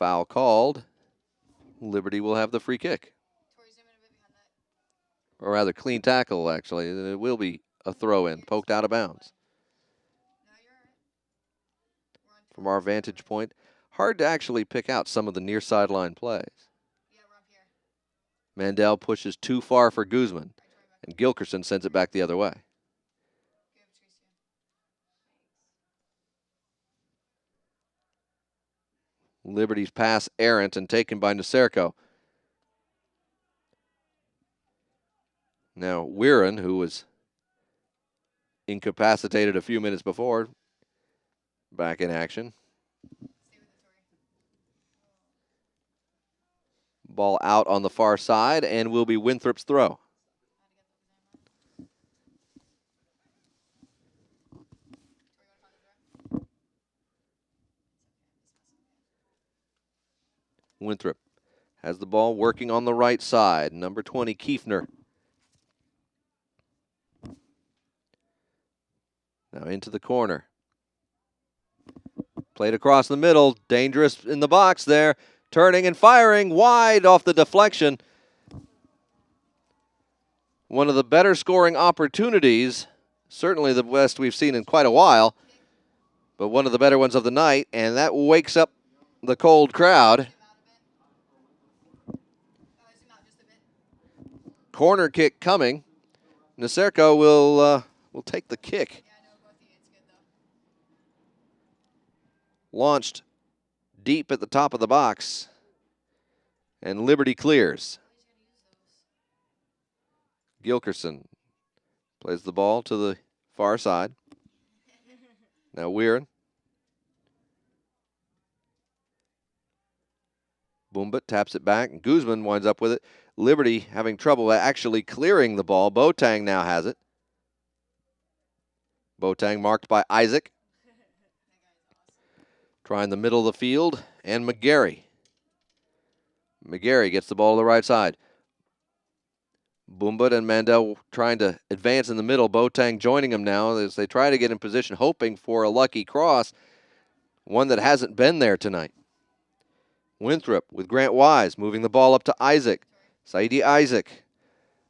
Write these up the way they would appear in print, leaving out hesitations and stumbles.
Foul called. Liberty will have the free kick. Or rather, clean tackle, actually. It will be a throw-in, poked out of bounds. From our vantage point, hard to actually pick out some of the near sideline plays. Mandel pushes too far for Guzman, and Gilkerson sends it back the other way. Liberty's pass errant and taken by Naserko. Now, Weirin, who was incapacitated a few minutes before, back in action. Ball out on the far side and will be Winthrop's throw. Winthrop has the ball working on the right side. Number 20, Kiefner. Now into the corner. Played across the middle. Dangerous in the box there. Turning and firing wide off the deflection. One of the better scoring opportunities. Certainly the best we've seen in quite a while. But one of the better ones of the night. And that wakes up the cold crowd. Corner kick coming. Naserko will take the kick. Launched deep at the top of the box. And Liberty clears. Gilkerson plays the ball to the far side. Now Weirin. Boombut taps it back, and Guzman winds up with it. Liberty having trouble actually clearing the ball. Boateng now has it. Boateng marked by Isaac. Trying the middle of the field, and McGarry. McGarry gets the ball to the right side. Boombut and Mandel trying to advance in the middle. Boateng joining them now as they try to get in position, hoping for a lucky cross. One that hasn't been there tonight. Winthrop with Grant Wise moving the ball up to Isaac. Saidi Isaac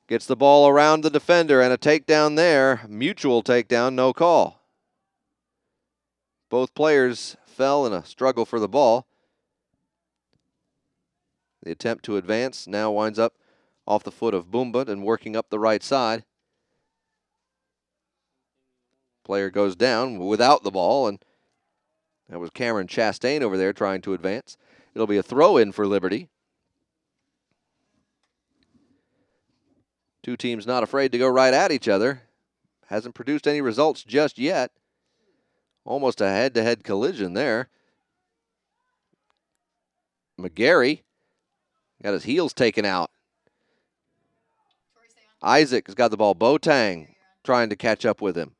gets the ball around the defender and a takedown there. Mutual takedown, no call. Both players fell in a struggle for the ball. The attempt to advance now winds up off the foot of Boombut and working up the right side. Player goes down without the ball, and that was Cameron Chastain over there trying to advance. It'll be a throw-in for Liberty. Two teams not afraid to go right at each other. Hasn't produced any results just yet. Almost a head-to-head collision there. McGarry got his heels taken out. Isaac has got the ball. Boateng trying to catch up with him.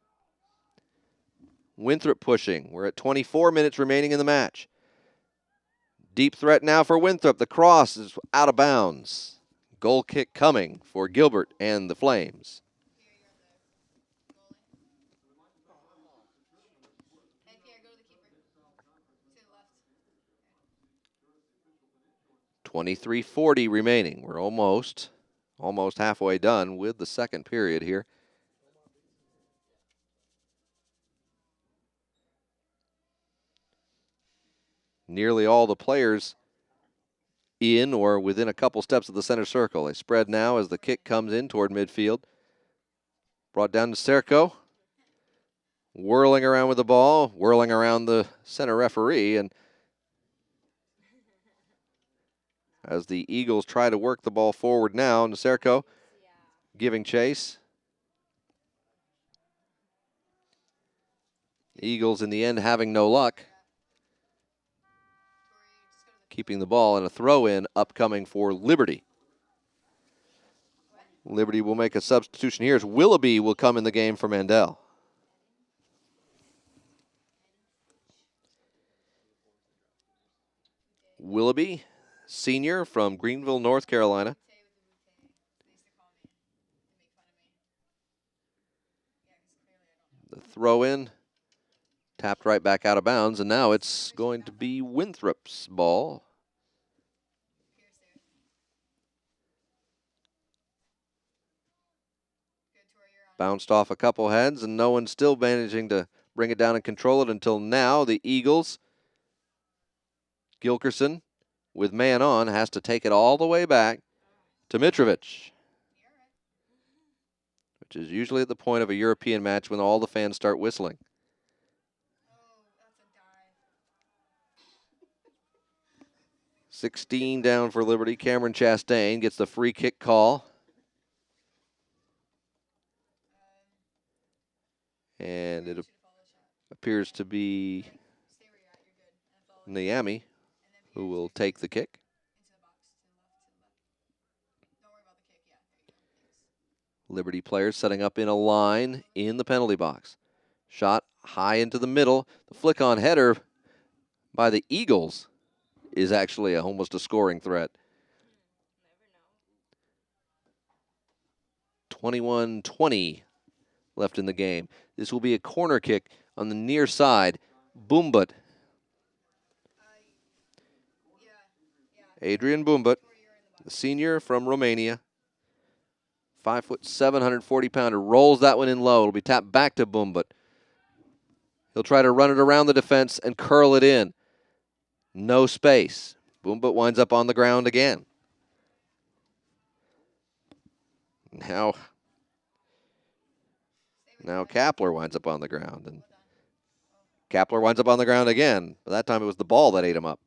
Winthrop pushing. We're at 24 minutes remaining in the match. Deep threat now for Winthrop. The cross is out of bounds. Goal kick coming for Gilbert and the Flames. .23:40 remaining. We're almost halfway done with the second period here. Nearly all the players in or within a couple steps of the center circle. They spread now as the kick comes in toward midfield. Brought down to Serco. Whirling around with the ball, whirling around the center referee, and as the Eagles try to work the ball forward now, Naserko giving chase. Eagles in the end having no luck. Keeping the ball, and a throw-in upcoming for Liberty. Liberty will make a substitution here as Willoughby will come in the game for Mandel. Willoughby, senior from Greenville, North Carolina. The throw-in tapped right back out of bounds, and now it's going to be Winthrop's ball. Bounced off a couple heads, and no one's still managing to bring it down and control it until now. The Eagles, Gilkerson, with man on, has to take it all the way back to Mitrovic, which is usually at the point of a European match when all the fans start whistling. 16 down for Liberty. Cameron Chastain gets the free kick call. And it appears to be Niami who will take the kick. Liberty players setting up in a line in the penalty box. Shot high into the middle. The flick-on header by the Eagles is actually almost a scoring threat. 21-20 left in the game. This will be a corner kick on the near side. Bumbut. Adrian Bumbut, the senior from Romania. 5 foot 740-pounder, rolls that one in low. It'll be tapped back to Bumbut. He'll try to run it around the defense and curl it in. No space. Bumbut winds up on the ground again. Now Kapler winds up on the ground. And Kapler winds up on the ground again. But that time it was the ball that ate him up.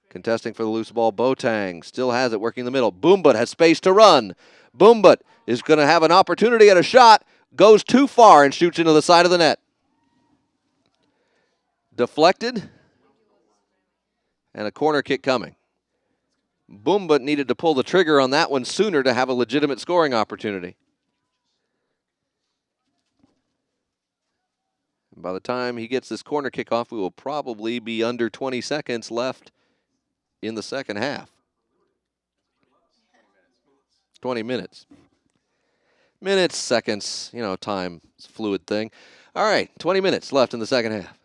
Contesting for the loose ball, Boateng still has it, working the middle. Bumbut has space to run. Bumbut is going to have an opportunity at a shot, goes too far and shoots into the side of the net. Deflected, and a corner kick coming. Bumbut needed to pull the trigger on that one sooner to have a legitimate scoring opportunity. And by the time he gets this corner kick off, we will probably be under 20 seconds left in the second half. 20 minutes. Minutes, seconds, time is a fluid thing. All right, 20 minutes left in the second half.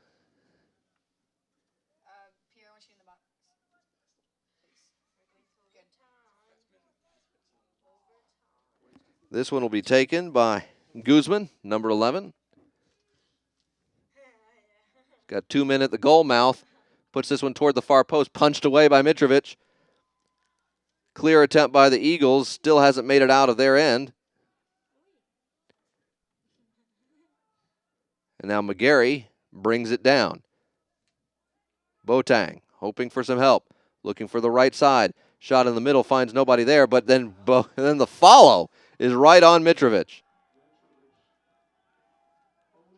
This one will be taken by Guzman, number 11. Got 2 men at the goal mouth. Puts this one toward the far post. Punched away by Mitrovic. Clear attempt by the Eagles. Still hasn't made it out of their end. And now McGarry brings it down. Boateng hoping for some help. Looking for the right side. Shot in the middle. Finds nobody there. But then the follow is right on Mitrovic.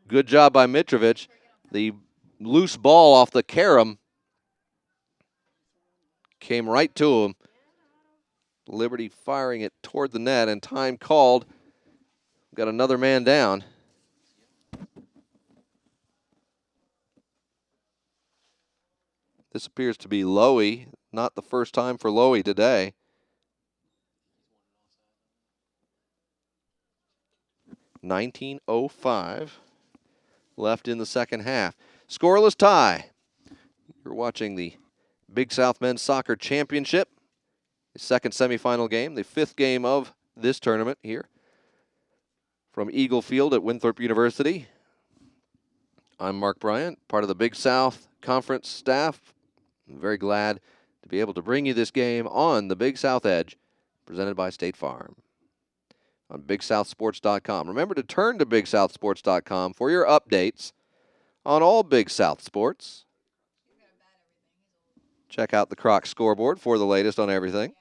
Good job by Mitrovic. The loose ball off the carom came right to him. Liberty firing it toward the net, and time called. Got another man down. This appears to be Lowy. Not the first time for Lowy today. .19:05 left in the second half. Scoreless tie. You're watching the Big South Men's Soccer Championship. The second semifinal game, the fifth game of this tournament here from Eagle Field at Winthrop University. I'm Mark Bryant, part of the Big South Conference staff. I'm very glad to be able to bring you this game on the Big South Edge, presented by State Farm on BigSouthSports.com. Remember to turn to BigSouthSports.com for your updates on all Big South sports. Check out the Croc scoreboard for the latest on everything.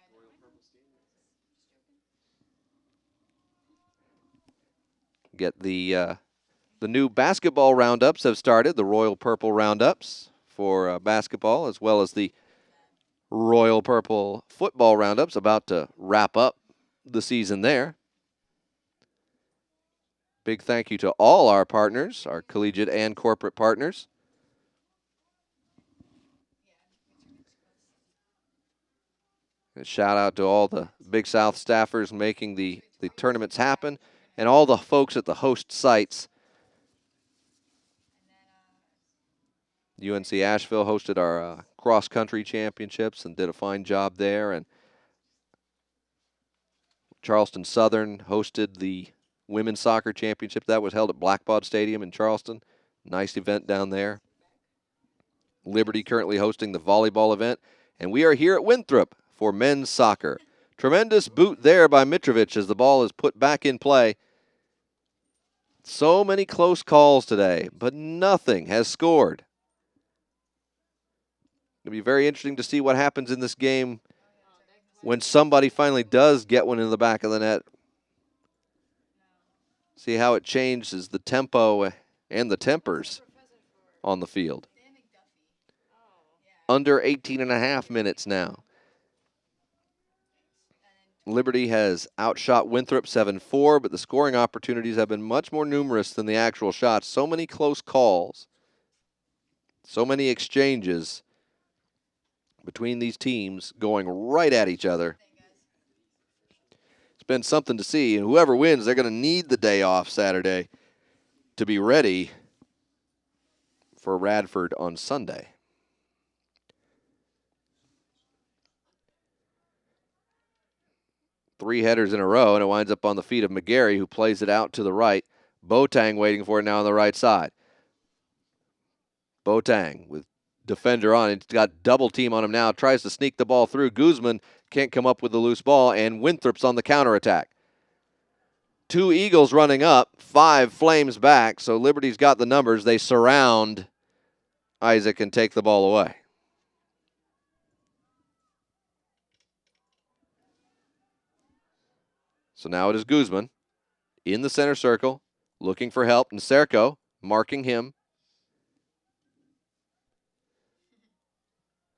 Get the new basketball roundups have started, the Royal Purple roundups for basketball, as well as the Royal Purple football roundups, about to wrap up the season there. Big thank you to all our partners, our collegiate and corporate partners. A shout out to all the Big South staffers making the tournaments happen, and all the folks at the host sites. UNC Asheville hosted our cross-country championships and did a fine job there. And Charleston Southern hosted the Women's Soccer Championship. That was held at Blackbaud Stadium in Charleston. Nice event down there. Liberty currently hosting the volleyball event. And we are here at Winthrop for men's soccer. Tremendous boot there by Mitrovic as the ball is put back in play. So many close calls today, but nothing has scored. It'll be very interesting to see what happens in this game when somebody finally does get one in the back of the net. See how it changes the tempo and the tempers on the field. Under 18.5 minutes now. Liberty has outshot Winthrop 7-4, but the scoring opportunities have been much more numerous than the actual shots. So many close calls, so many exchanges between these teams going right at each other. It's been something to see, and whoever wins, they're going to need the day off Saturday to be ready for Radford on Sunday. Three headers in a row, and it winds up on the feet of McGarry, who plays it out to the right. Boateng waiting for it now on the right side. Boateng with defender on. He's got double team on him now. Tries to sneak the ball through. Guzman can't come up with the loose ball, and Winthrop's on the counterattack. 2 Eagles running up, 5 Flames back, so Liberty's got the numbers. They surround Isaac and take the ball away. So now it is Guzman in the center circle, looking for help, and Serco marking him.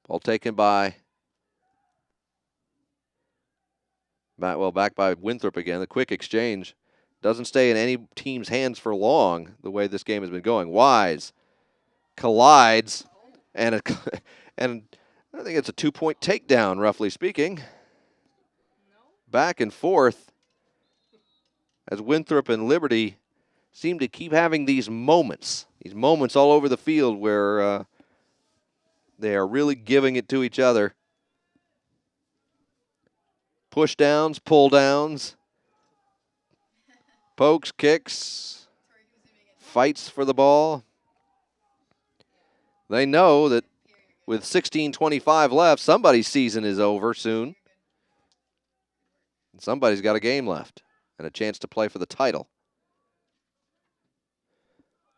Ball taken back by Winthrop again. The quick exchange doesn't stay in any team's hands for long, the way this game has been going. Wise collides, and I think it's a 2-point takedown, roughly speaking. Back and forth as Winthrop and Liberty seem to keep having these moments all over the field where they are really giving it to each other. Push downs, pull downs, pokes, kicks, fights for the ball. They know that with 16:25 left, somebody's season is over soon. And somebody's got a game left and a chance to play for the title.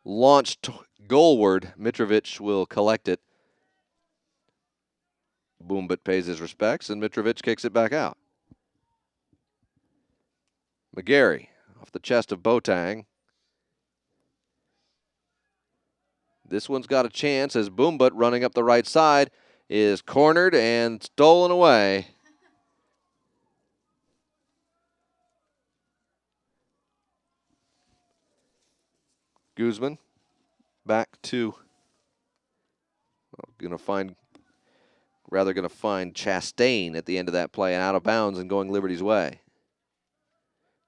Launched goalward, Mitrovic will collect it. Boombit pays his respects, and Mitrovic kicks it back out. McGarry off the chest of Boateng. This one's got a chance as Boombit running up the right side is cornered and stolen away. Guzman back to going to find Chastain at the end of that play and out of bounds and going Liberty's way.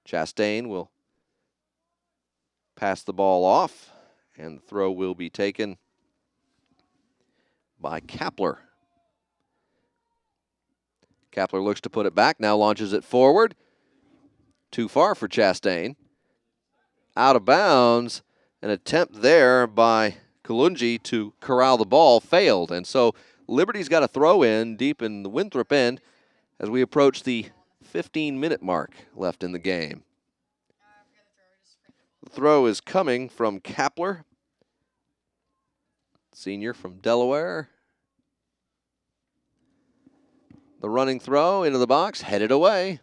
Chastain will pass the ball off, and the throw will be taken by Kapler. Kapler looks to put it back, now launches it forward. Too far for Chastain. Out of bounds. An attempt there by Kalungi to corral the ball failed. And so Liberty's got a throw in deep in the Winthrop end as we approach the 15-minute mark left in the game. The throw is coming from Kapler, senior from Delaware. The running throw into the box, headed away.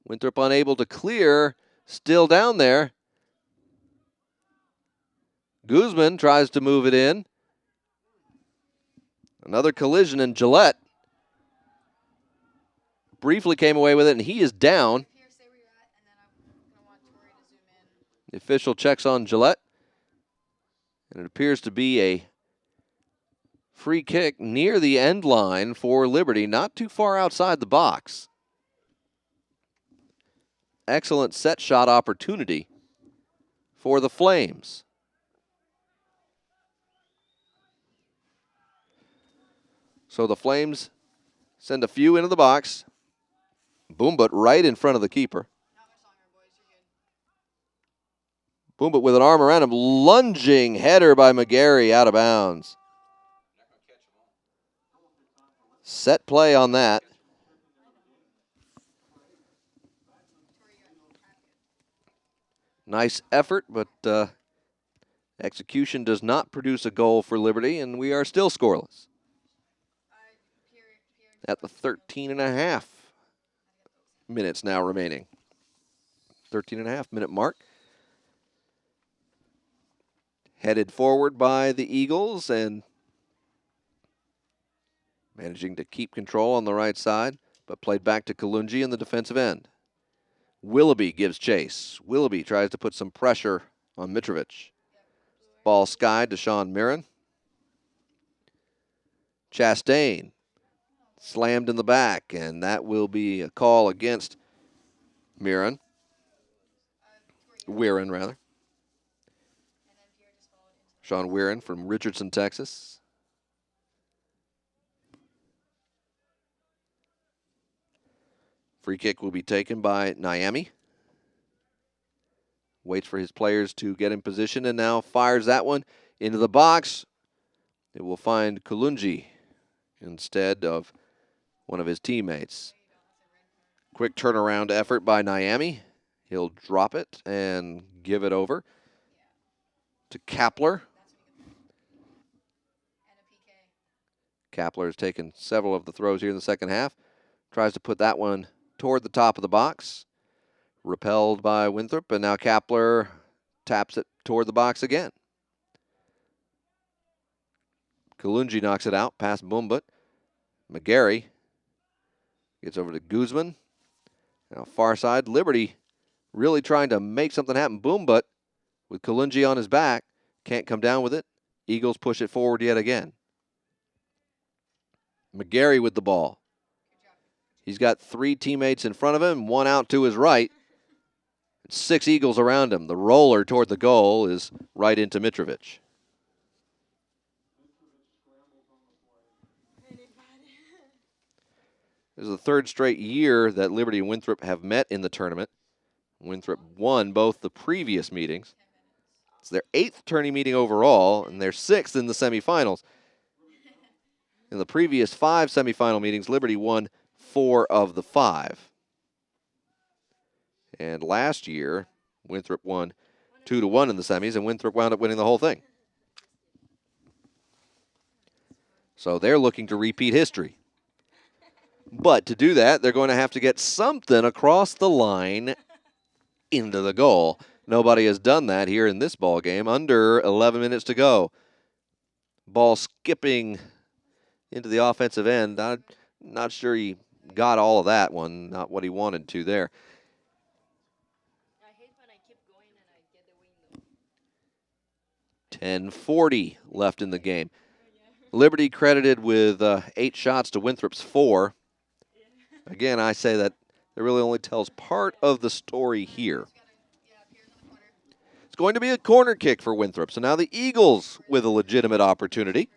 Winthrop unable to clear, still down there. Guzman tries to move it in. Another collision, and Gillette briefly came away with it, and he is down. The official checks on Gillette, and it appears to be a free kick near the end line for Liberty, not too far outside the box. Excellent set shot opportunity for the Flames. So the Flames send a few into the box. Boombut right in front of the keeper. Boombut with an arm around him. Lunging header by McGarry out of bounds. Set play on that. Nice effort, but execution does not produce a goal for Liberty, and we are still scoreless. At the 13.5 minutes now remaining. 13.5 minute mark. Headed forward by the Eagles and managing to keep control on the right side, but played back to Kalungi in the defensive end. Willoughby gives chase. Willoughby tries to put some pressure on Mitrovic. Ball skied to Sean Mirren. Chastain slammed in the back, and that will be a call against Mirren. Weirin, rather. Sean Weirin from Richardson, Texas. Free kick will be taken by Niami. Waits for his players to get in position and now fires that one into the box. It will find Kalungi instead of one of his teammates. Quick turnaround effort by Niami. He'll drop it and give it over to Kapler. Kapler has taken several of the throws here in the second half. Tries to put that one toward the top of the box. Repelled by Winthrop, and now Kapler taps it toward the box again. Kalungi knocks it out past Boombut. McGarry gets over to Guzman. Now far side, Liberty really trying to make something happen. Boombut with Kalungi on his back. Can't come down with it. Eagles push it forward yet again. McGarry with the ball. He's got 3 teammates in front of him, 1 out to his right. 6 Eagles around him. The roller toward the goal is right into Mitrovic. This is the 3rd straight year that Liberty and Winthrop have met in the tournament. Winthrop won both the previous meetings. It's their 8th tourney meeting overall, and their 6th in the semifinals. In the previous 5 semifinal meetings, Liberty won 4 of the 5. And last year, Winthrop won 2-1 in the semis, and Winthrop wound up winning the whole thing. So they're looking to repeat history. But to do that, they're going to have to get something across the line into the goal. Nobody has done that here in this ball game. Under 11 minutes to go. Ball skipping into the offensive end. I'm not sure he got all of that one. Not what he wanted to there. I hate when I keep going and I get the window. 10:40 left in the game. Liberty credited with 8 shots to Winthrop's 4. Again, I say that it really only tells part of the story here. It's going to be a corner kick for Winthrop. So now the Eagles with a legitimate opportunity.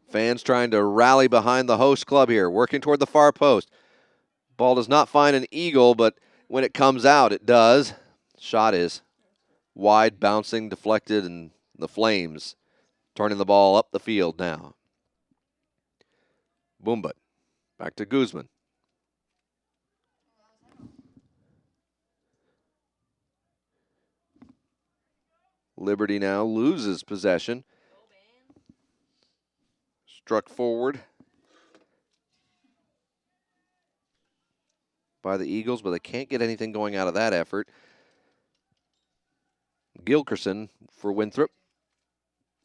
Fans trying to rally behind the host club here, working toward the far post. Ball does not find an Eagle, but when it comes out, it does. Shot is wide, bouncing, deflected, and the Flames turning the ball up the field now. Boombut. Back to Guzman. Liberty now loses possession. Struck forward by the Eagles, but they can't get anything going out of that effort. Gilkerson for Winthrop.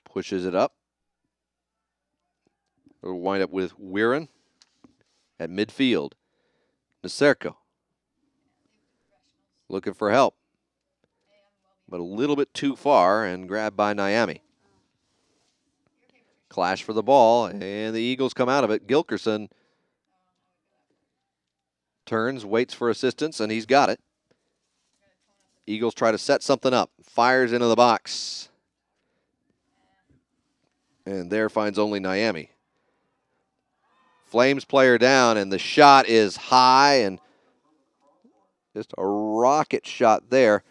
Pushes it up. We'll wind up with Weirin at midfield. Naserko looking for help, but a little bit too far and grabbed by Niami. Clash for the ball, and the Eagles come out of it. Gilkerson turns, waits for assistance, and he's got it. Eagles try to set something up. Fires into the box. And there finds only Miami. Flames player down, and the shot is high and just a rocket shot there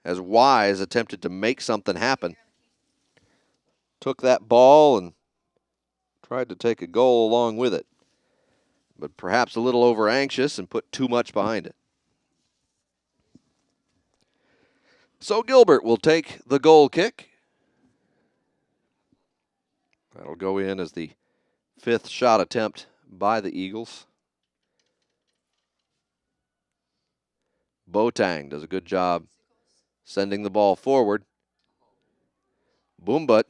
as Wise attempted to make something happen. Took that ball and tried to take a goal along with it, but perhaps a little over anxious and put too much behind it. So Gilbert will take the goal kick. That'll go in as the 5th shot attempt by the Eagles. Boateng does a good job sending the ball forward. Boombut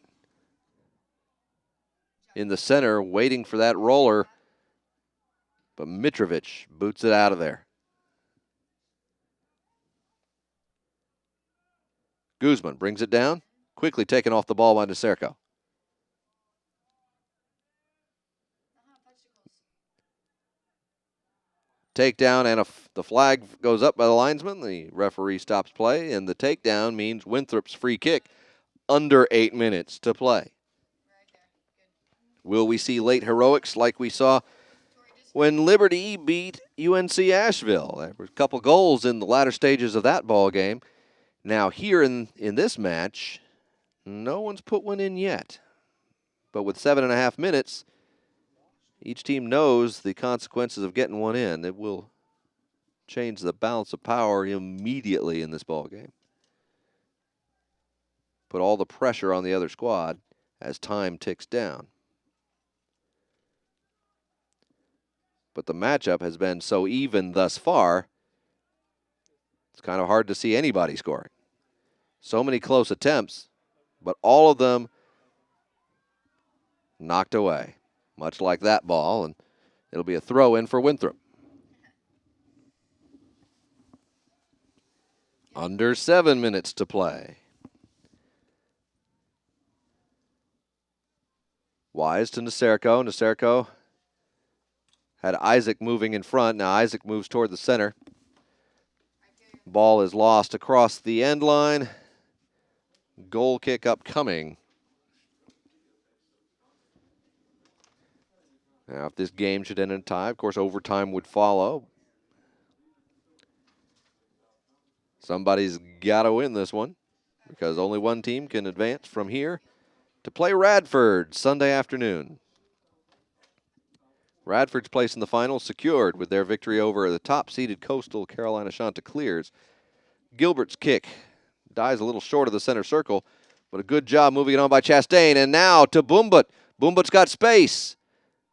in the center waiting for that roller, but Mitrovic boots it out of there. Guzman brings it down, quickly taken off the ball by Naserko. Takedown, and the flag goes up by the linesman. The referee stops play, and the takedown means Winthrop's free kick under 8 minutes to play. Will we see late heroics like we saw when Liberty beat UNC Asheville? There were a couple goals in the latter stages of that ball game. Now here in this match, no one's put one in yet. But with 7.5 minutes, each team knows the consequences of getting one in. It will change the balance of power immediately in this ball game. Put all the pressure on the other squad as time ticks down. But the matchup has been so even thus far, it's kind of hard to see anybody scoring. So many close attempts, but all of them knocked away, much like that ball, and it'll be a throw-in for Winthrop. Under 7 minutes to play. Wise to Naserko. Naserko had Isaac moving in front. Now Isaac moves toward the center. Ball is lost across the end line. Goal kick upcoming. Now, if this game should end in a tie, of course, overtime would follow. Somebody's got to win this one because only one team can advance from here to play Radford Sunday afternoon. Radford's place in the final secured with their victory over the top-seeded Coastal Carolina Chanticleers. Gilbert's kick dies a little short of the center circle, but a good job moving it on by Chastain. And now to Boombut. Boombut's got space.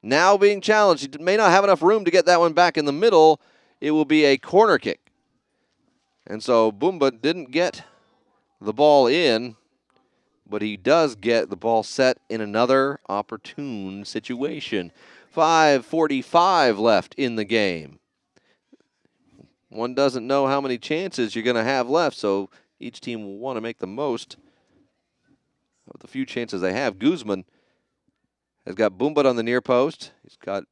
Now being challenged. He may not have enough room to get that one back in the middle. It will be a corner kick. And so Boombut didn't get the ball in, but he does get the ball set in another opportune situation. 5:45 left in the game. One doesn't know how many chances you're going to have left, so each team will want to make the most of the few chances they have. Guzman has got Boombut on the near post. He's got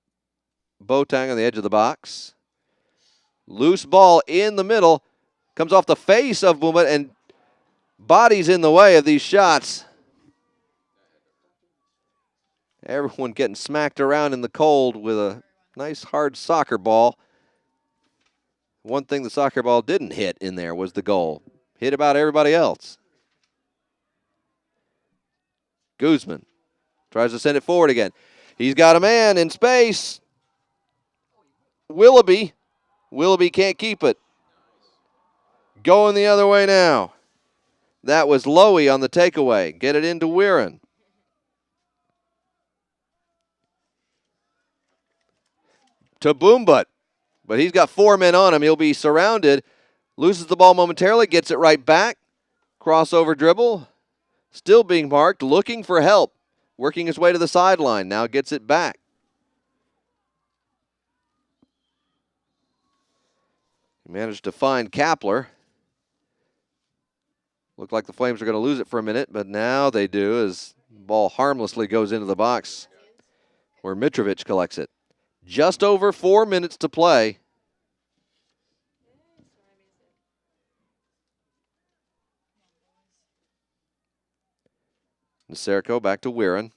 Boateng on the edge of the box. Loose ball in the middle. Comes off the face of Boombut and bodies in the way of these shots. Everyone getting smacked around in the cold with a nice hard soccer ball. One thing the soccer ball didn't hit in there was the goal. Hit about everybody else. Guzman tries to send it forward again. He's got a man in space. Willoughby can't keep it. Going the other way now. That was Lowy on the takeaway. Get it into Weirin. To Boombut. But he's got 4 men on him. He'll be surrounded. Loses the ball momentarily. Gets it right back. Crossover dribble. Still being marked. Looking for help. Working his way to the sideline. Now gets it back. He managed to find Kapler. Looked like the Flames are going to lose it for a minute, but now they do as the ball harmlessly goes into the box where Mitrovic collects it. Just over 4 minutes to play. Serco back to Weirin.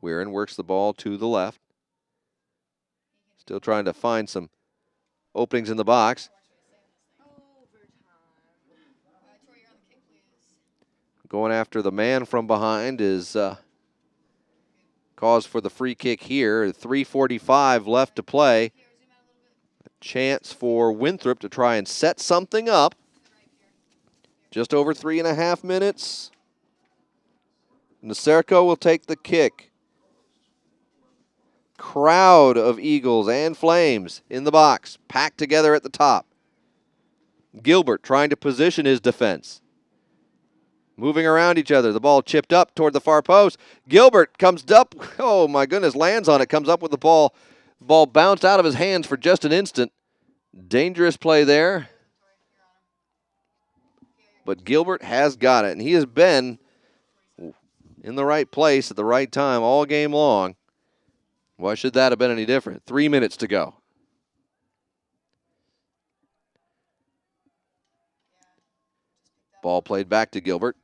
Weirin works the ball to the left. Still trying to find some openings in the box. Going after the man from behind is cause for the free kick here. 3:45 left to play. A chance for Winthrop to try and set something up. Just over 3.5 minutes. Serco will take the kick. Crowd of Eagles and Flames in the box, packed together at the top. Gilbert trying to position his defense. Moving around each other. The ball chipped up toward the far post. Gilbert comes up. Oh, my goodness, lands on it. Comes up with the ball. The ball bounced out of his hands for just an instant. Dangerous play there. But Gilbert has got it, and he has been in the right place at the right time all game long. Why should that have been any different? 3 minutes to go. Ball played back to Gilbert.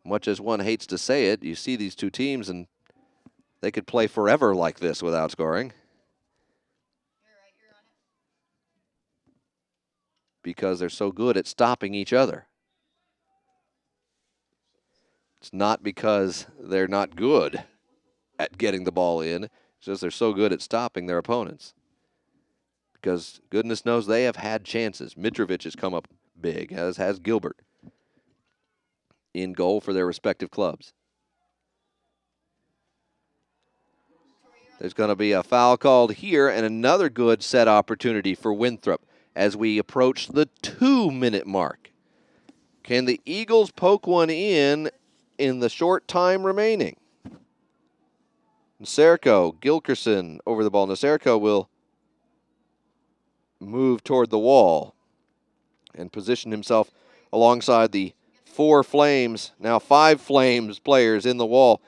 Much as one hates to say it, you see these two teams and they could play forever like this without scoring. Because they're so good at stopping each other. It's not because they're not good at getting the ball in. It's just they're so good at stopping their opponents. Because goodness knows they have had chances. Mitrovic has come up big, as has Gilbert, in goal for their respective clubs. There's going to be a foul called here and another good set opportunity for Winthrop as we approach the 2-minute mark. Can the Eagles poke one in the short time remaining? Serco, Gilkerson over the ball. Serco will move toward the wall and position himself alongside the 4 Flames, now 5 Flames players in the wall.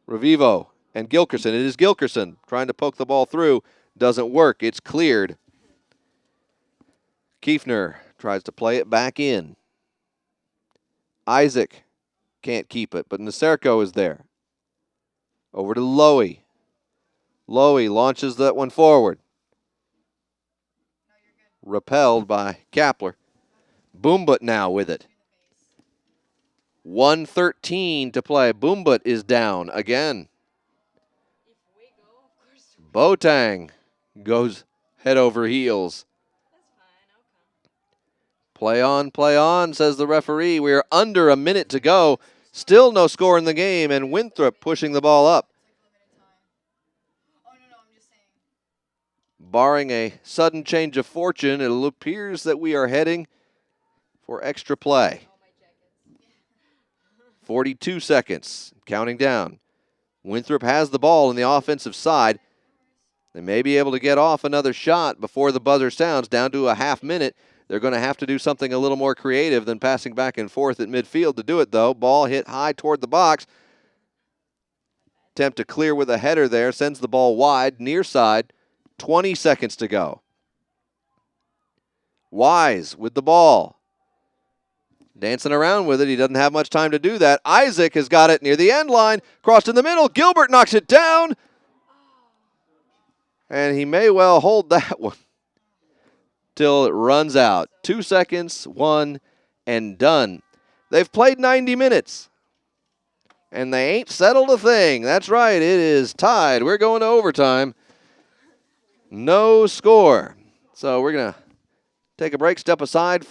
Revivo and Gilkerson. It is Gilkerson trying to poke the ball through. Doesn't work. It's cleared. Kiefner tries to play it back in. Isaac can't keep it, but Serco is there. Over to Lowy. Lowy launches that one forward. Repelled by Kapler. Boombut now with it. 1:13 to play. Boombut is down again. Boateng goes head over heels. Play on, says the referee. We are under a minute to go. Still no score in the game, and Winthrop pushing the ball up. Barring a sudden change of fortune, it appears that we are heading for extra play. 42 seconds, counting down. Winthrop has the ball in the offensive side. They may be able to get off another shot before the buzzer sounds, down to a half minute. They're going to have to do something a little more creative than passing back and forth at midfield to do it, though. Ball hit high toward the box. Attempt to clear with a header there. Sends the ball wide, near side. 20 seconds to go. Wise with the ball. Dancing around with it. He doesn't have much time to do that. Isaac has got it near the end line. Crossed in the middle. Gilbert knocks it down. And he may well hold that one till it runs out. 2 seconds, 1, and done. They've played 90 minutes. And they ain't settled a thing. That's right, it is tied. We're going to overtime. No score. So we're going to take a break, step aside.